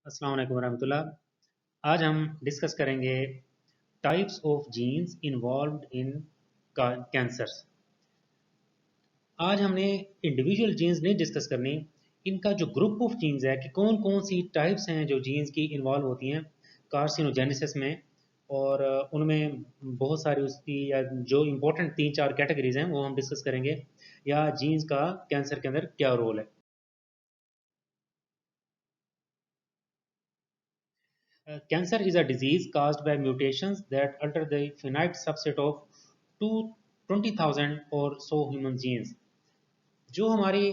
अस्सलाम वालेकुम रहमतुल्लाह। आज हम डिस्कस करेंगे types of genes involved in cancers. आज हमने इंडिविजुअल जीन्स नहीं डिस्कस करनी, इनका जो ग्रुप ऑफ जीन्स है कि कौन कौन सी टाइप्स हैं जो जीन्स की इन्वॉल्व होती हैं कार्सिनोजेनेसिस में। और उनमें बहुत सारी उसकी या जो इम्पोर्टेंट तीन चार कैटेगरीज हैं वो हम डिस्कस करेंगे, या जीन्स का कैंसर के अंदर क्या रोल है। Cancer is a disease caused by mutations that alter the finite subset of 20,000 or so human genes। जो हमारी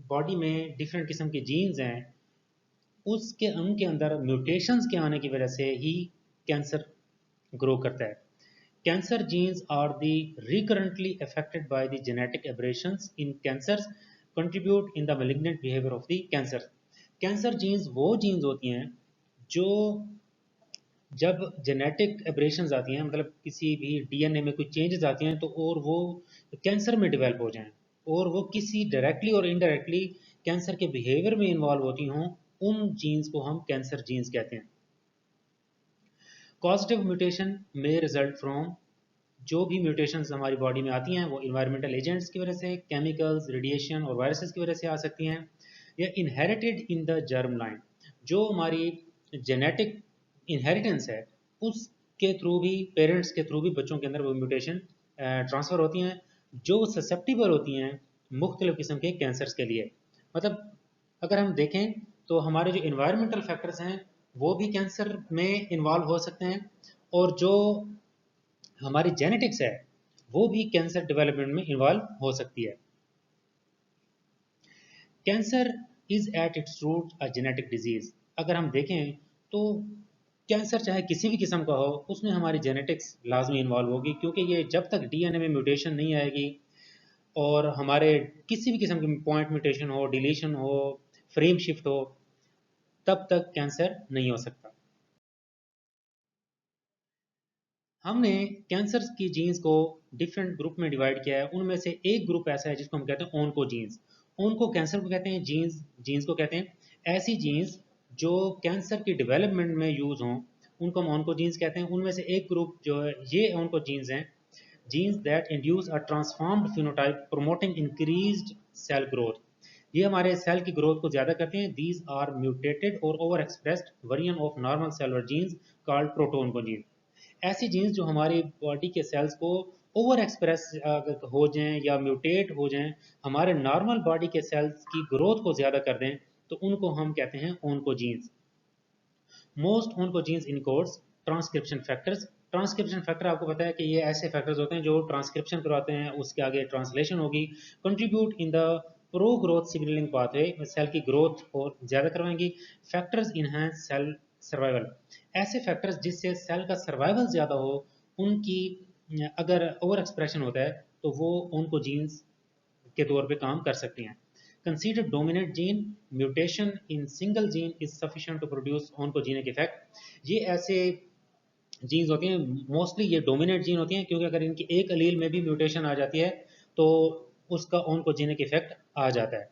बॉडी में डिफरेंट किस्म के जीन्स हैं, उसके उनके अंदर म्यूटेशंस के आने की वजह से ही कैंसर ग्रो करता है। Cancer genes are the recurrently affected by the genetic aberrations in cancers contribute in the malignant behavior of the cancer। Cancer genes वो जीन्स होती हैं जो जब जेनेटिक एब्रेशंस आती हैं, मतलब किसी भी डीएनए में कोई चेंजेस आती हैं, तो और वो कैंसर में डेवलप हो जाएं और वो किसी डायरेक्टली और इनडायरेक्टली कैंसर के बिहेवियर में इन्वॉल्व होती हों, उन जीन्स को हम कैंसर जीन्स कहते हैं। कॉजेटिव म्यूटेशन में रिजल्ट फ्रॉम, जो भी म्यूटेशंस हमारी बॉडी में आती हैं वो इन्वायरमेंटल एजेंट्स की वजह से, केमिकल्स, रेडिएशन और वायरसेस की वजह से आ सकती हैं, या inherited in the germ line, जो हमारी जेनेटिक इनहेरिटेंस है उसके थ्रू भी, पेरेंट्स के थ्रू भी बच्चों के अंदर वो म्यूटेशन ट्रांसफ़र होती हैं, जो ससेप्टिबल होती हैं मुख्तलिफ़ किस्म के कैंसर्स के लिए। मतलब अगर हम देखें तो हमारे जो इन्वायरमेंटल फैक्टर्स हैं वो भी कैंसर में इन्वॉल्व हो सकते हैं, और जो हमारी जेनेटिक्स है वो भी कैंसर डेवलपमेंट में इन्वॉल्व हो सकती है। Cancer is at its root a genetic disease. अगर हम देखें तो कैंसर चाहे किसी भी किस्म का हो, उसमें हमारी जेनेटिक्स लाजमी इन्वॉल्व होगी, क्योंकि ये जब तक डीएनए में म्यूटेशन नहीं आएगी और हमारे किसी भी किस्म की पॉइंट म्यूटेशन हो, डिलीशन हो, फ्रेम शिफ्ट हो, तब तक कैंसर नहीं हो सकता। हमने कैंसर की जीन्स को डिफरेंट ग्रुप में डिवाइड किया है। उनमें से एक ग्रुप ऐसा है जिसको हम कहते हैं ओनको जीन्स। ओनको कैंसर को कहते हैं, जीन्स जीन्स को कहते हैं ऐसी जीन्स जो कैंसर की डेवलपमेंट में यूज़ हों, उनको हम ओनको जीन्स कहते हैं। उनमें से एक ग्रुप जो है ये ओनको जीन्स हैं, genes that induce a transformed phenotype promoting increased cell growth. ये हमारे सेल की ग्रोथ को ज़्यादा करते हैं। दीज आर म्यूटेटेड और over expressed variant of normal cellular genes called protooncogene. ऐसी जीन्स जो हमारी बॉडी के सेल्स को ओवर एक्सप्रेस हो जाएं या म्यूटेट हो जाएं, हमारे नॉर्मल बॉडी के सेल्स की ग्रोथ को ज़्यादा कर दें, तो उनको हम कहते हैं oncogenes. Most oncogenes encodes transcription factors. Transcription factor आपको पता है कि ये ऐसे फैक्टर्स होते हैं जो ट्रांसक्रिप्शन करवाते हैं, उसके आगे ट्रांसलेशन होगी, contribute in the pro growth signalling pathway, cell की ग्रोथ और ज़्यादा करवाएंगी। Factors enhance cell survival. ऐसे फैक्टर्स जिससे सेल का सर्वाइवल ज़्यादा हो, उनकी अगर ओवर एक्सप्रेशन होता है तो वो उनको जीन्स के तौर पे काम कर सकती हैं। Consider dominant gene mutation in single gene is sufficient to produce oncogenic effect. ये ऐसे जीन्स होती हैं, मोस्टली ये डोमिनेंट जीन होती हैं, क्योंकि अगर इनकी एक अलील में भी म्यूटेशन आ जाती है तो उसका ऑनकोजेनिक इफेक्ट आ जाता है।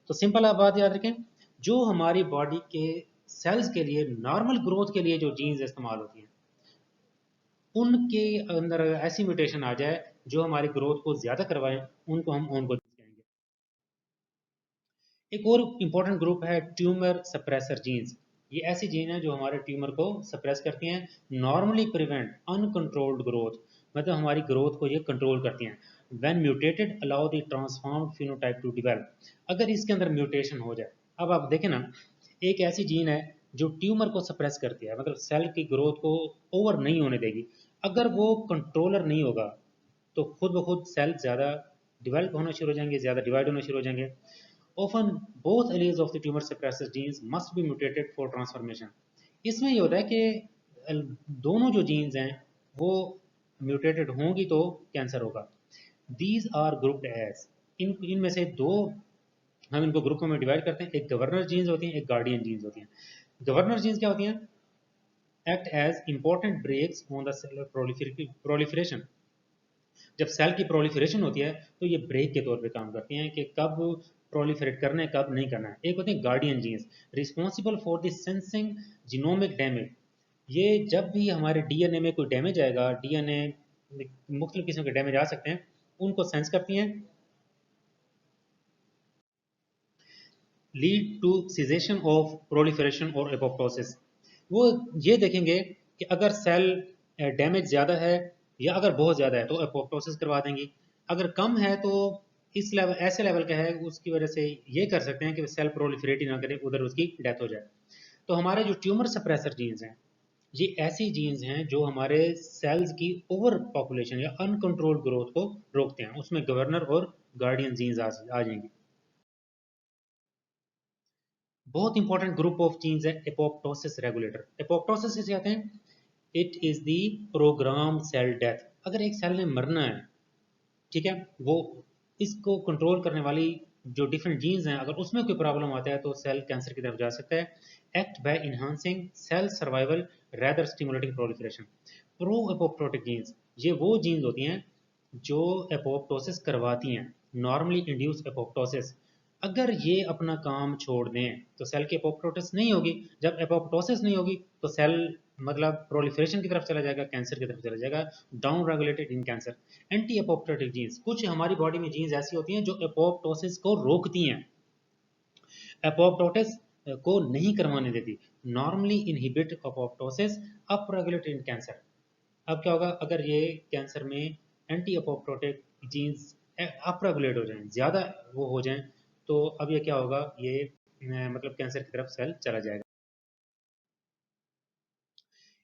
तो सिंपल आप बात याद रखें, जो हमारी बॉडी के सेल्स के लिए नॉर्मल ग्रोथ के लिए जो जीन्स इस्तेमाल होती हैं, उनके अंदर ऐसी म्यूटेशन आ जाए जो हमारी ग्रोथ को ज़्यादा करवाए, उनको हम ऑनकोजेनिक कहेंगे। एक और इम्पॉर्टेंट ग्रुप है ट्यूमर सप्रेसर जीन्स। ये ऐसी जीन है जो हमारे ट्यूमर को सप्रेस करती हैं, नॉर्मली प्रिवेंट अनकंट्रोल्ड ग्रोथ, मतलब हमारी ग्रोथ को ये कंट्रोल करती हैं। When mutated allow the transformed phenotype to develop. अगर इसके अंदर म्यूटेशन हो जाए, अब आप देखें ना, एक ऐसी जीन है जो ट्यूमर को सप्रेस करती है, मतलब सेल की ग्रोथ को ओवर नहीं होने देगी। अगर वो कंट्रोलर नहीं होगा तो खुद ब खुद सेल ज़्यादा डिवेल्प होना शुरू हो जाएंगे, ज़्यादा डिवाइड होना शुरू हो जाएंगे। Often both alleles of the tumor suppressor genes must be mutated for transformation। इसमें ये होता है कि दोनों जो जीन्स हैं वो म्यूटेटेड होंगी तो कैंसर होगा। These are grouped as, इनमें से दो हम इनको ग्रुपों में डिवाइड करते हैं। एक गवर्नर जीन्स होती हैं, एक गार्डियन जीन्स होती हैं। गवर्नर जीन्स क्या होती हैं? Act as important brakes on the cellular proliferation. जब सेल की प्रोलिफरेशन होती है तो ये ब्रेक के तौर पे काम करती हैं कि कब प्रोलिफरेट करना है, कब नहीं करना है। एक होते हैं guardian genes, responsible for the sensing genomic damage. ये जब भी हमारे डीएनए में कोई डैमेज आएगा, डीएनए मुख्तलिफ किस्म के डैमेज आ सकते हैं, उनको सेंस करती हैं। Lead to cessation of proliferation और एपोप्टोसिस। वो ये देखेंगे कि अगर सेल डैमेज ज़्यादा है या अगर बहुत ज़्यादा है तो एपोप्टोसिस करवा देंगी, अगर कम है तो इस लेवल, ऐसे लेवल का है, उसकी वजह से ये कर सकते हैं कि सेल प्रोलिफरेट ही ना करे, उधर उसकी डेथ हो जाए। तो हमारे जो ट्यूमर सप्रेसर जीन्स हैं, ये ऐसी जीन्स हैं जो हमारे सेल्स की ओवर पॉपुलेशन या अनकंट्रोल्ड ग्रोथ को रोकते हैं। उसमें गवर्नर और गार्डियन जीन्स आ जाएंगी। बहुत इंपॉर्टेंट ग्रुप ऑफ जीन्स है एपोप्टोसिस रेगुलेटर। एपोप्टोसिस किसे कहते हैं? It is the program cell death. अगर एक सेल ने मरना है, ठीक है, वो इसको कंट्रोल करने वाली जो डिफरेंट जीन्स हैं, अगर उसमें कोई प्रॉब्लम आता है तो सेल कैंसर की तरफ जा सकता है। Act by enhancing cell survival rather stimulating proliferation. Pro apoptotic genes, ये वो जीन्स होती हैं जो एपोप्टोसिस करवाती हैं, नॉर्मली इंड्यूस एपोप्टोसिस। अगर ये अपना काम छोड़ दें तो सेल की एपोप्टोसिस नहीं होगी। जब एपोप्टोसिस नहीं होगी तो सेल मतलब प्रोलिफरेशन की तरफ चला जाएगा, कैंसर की तरफ चला जाएगा। Down regulated in cancer. Anti apoptotic jeans, कुछ हमारी बॉडी में जीन्स ऐसी होती हैं जो एपोप्टोसिस को रोकती हैं, एपोप्टोसिस को नहीं करवाने देती। Normally inhibit apoptosis, up regulated in cancer. अब क्या होगा अगर ये कैंसर में anti apoptotic genes up regulate हो जाएं, ज़्यादा वो हो जाएं, तो अब ये क्या होगा, ये मतलब कैंसर की तरफ सेल चला जाएगा।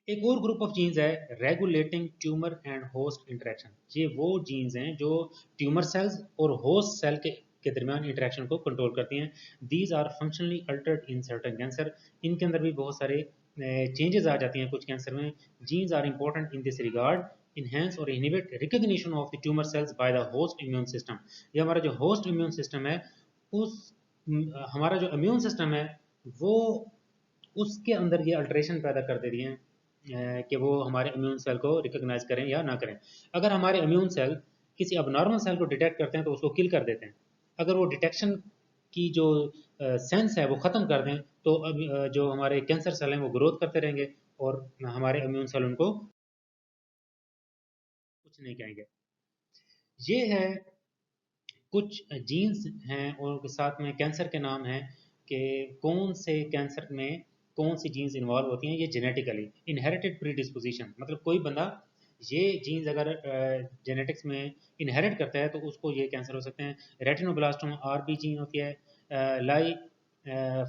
एक और ग्रुप ऑफ जीन्स है regulating tumour and host interaction. ये वो जीन्स हैं जो ट्यूमर सेल्स और होस्ट सेल के दरमियान इंटरेक्शन को कंट्रोल करती हैं। These are functionally altered in certain cancer. इनके अंदर भी बहुत सारे चेंजेस आ जाती हैं कुछ कैंसर में। Genes are important in this regard, enhance और inhibit recognition of the tumour cells by the host immune system. ये हमारा जो होस्ट इम्यून सिस्टम है, उस हमारा जो इम्यून सिस्टम है वो उसके अंदर ये अल्ट्रेशन पैदा कर दे रही हैं कि वो हमारे इम्यून सेल को रिकॉग्नाइज करें या ना करें। अगर हमारे इम्यून सेल किसी अबनॉर्मल सेल को डिटेक्ट करते हैं तो उसको किल कर देते हैं। अगर वो डिटेक्शन की जो सेंस है वो ख़त्म कर दें तो अब जो हमारे कैंसर सेल हैं वो ग्रोथ करते रहेंगे और हमारे इम्यून सेल उनको कुछ नहीं कहेंगे। ये है कुछ जीन्स हैं और उनके साथ में कैंसर के नाम हैं कि कौन से कैंसर में कौन सी जीन्स इन्वॉल्व होती हैं। ये जेनेटिकली इनहेरिटेड प्रीडिस्पोजिशन, मतलब कोई बंदा ये जीन्स अगर जेनेटिक्स में इनहेरिट करता है तो उसको ये कैंसर हो सकते हैं। रेटिनोब्लास्टोमा आरबी जीन होती है। लाई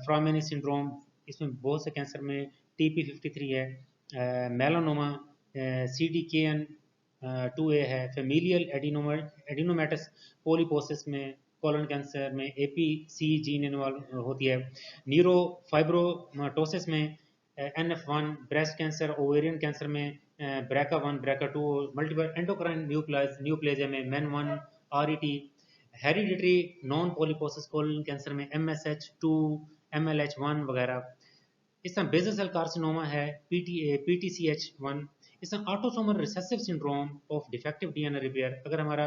फ्रामेनी सिंड्रोम, इसमें बहुत से कैंसर में TP53 है। मेलानोमा CDKN 2A है। फेमिलियल एडिनोमेटस पोलिपोसिस में कोलन कैंसर में APC जीन इन्वॉल्व होती है। न्यूरोफाइब्रोमाटोसिस में NF1, breast cancer ovarian cancer में BRCA1 BRCA2, multiple endocrine neoplasia में MEN1 RET, hereditary non polyposis colon cancer में MSH2 MLH1 वगैरह। इस तरह बेसल सेल कार्सिनोमा है PTCH1। इस तरह autosomal recessive syndrome of defective DNA repair, अगर हमारा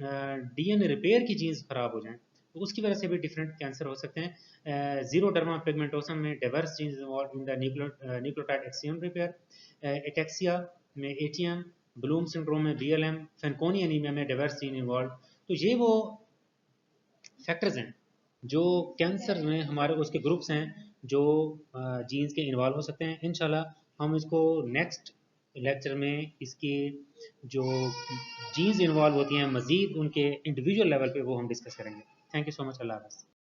डीएनए रिपेयर की जीन्स खराब हो जाए तो उसकी वजह से भी डिफरेंट कैंसर हो सकते हैं। जीरोडर्मा पिगमेंटोसम में diverse jeans involve in the nucleotide axiom repair. Ataxia में ATM, ब्लूम सिंड्रोम में BLM, फेनकोनी एनीमिया में डाइवर्स जीन इन्वॉल्व। तो ये वो फैक्टर्स हैं जो कैंसर में हमारे उसके ग्रुप्स हैं जो जीन्स के इन्वॉल्व हो सकते हैं। इंशाल्लाह हम इसको नेक्स्ट लेक्चर में इसकी जो जीन्स इन्वॉल्व होती हैं मज़ीद उनके इंडिविजुअल लेवल पे वो हम डिस्कस करेंगे। Thank you so much. अल्लाह हाफ़िज़।